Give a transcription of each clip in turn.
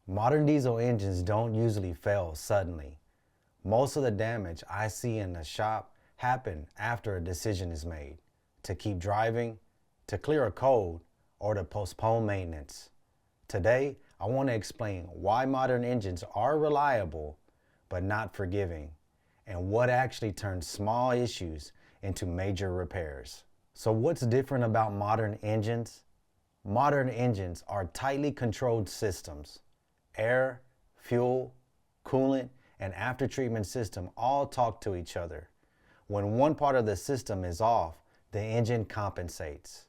Modern diesel engines don't usually fail suddenly. Most of the damage I see in the shop happen after a decision is made to keep driving, to clear a code, or to postpone maintenance. Today, I want to explain why modern engines are reliable but not forgiving, and what actually turns small issues into major repairs. So what's different about modern engines? Modern engines are tightly controlled systems. Air, fuel, coolant, and aftertreatment system all talk to each other. When one part of the system is off, the engine compensates.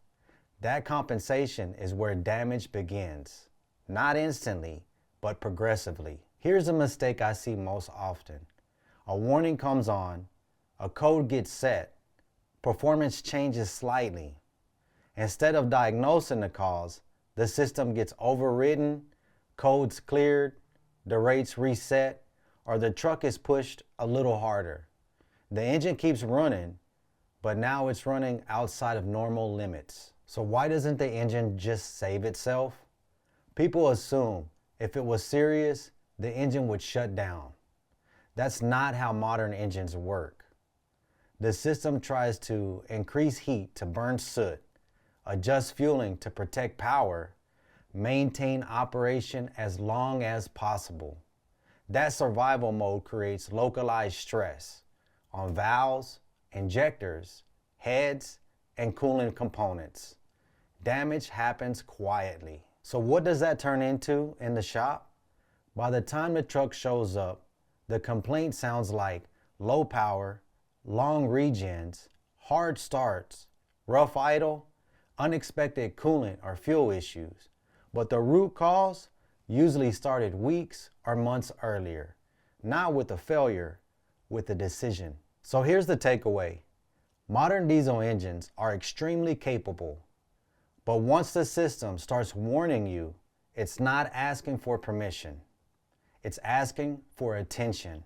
That compensation is where damage begins. Not instantly, but progressively. Here's a mistake I see most often. A warning comes on, a code gets set, performance changes slightly. Instead of diagnosing the cause, the system gets overridden, codes cleared, the rates reset, or the truck is pushed a little harder. The engine keeps running, but now it's running outside of normal limits. So why doesn't the engine just save itself? People assume if it was serious, the engine would shut down. That's not how modern engines work. The system tries to increase heat to burn soot, adjust fueling to protect power, maintain operation as long as possible. That survival mode creates localized stress on valves, injectors, heads, and coolant components. Damage happens quietly. So what does that turn into in the shop? By the time the truck shows up, the complaint sounds like low power, long regens, hard starts, rough idle, unexpected coolant or fuel issues. But the root cause usually started weeks or months earlier, not with a failure, with a decision. So here's the takeaway. Modern diesel engines are extremely capable, but once the system starts warning you, it's not asking for permission. It's asking for attention.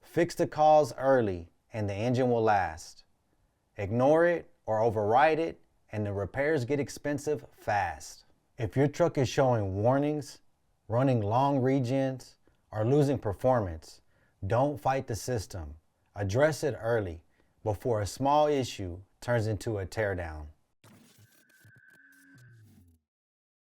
Fix the cause early and the engine will last. Ignore it or override it and the repairs get expensive fast. If your truck is showing warnings, running long regens, or losing performance, don't fight the system. Address it early before a small issue turns into a teardown.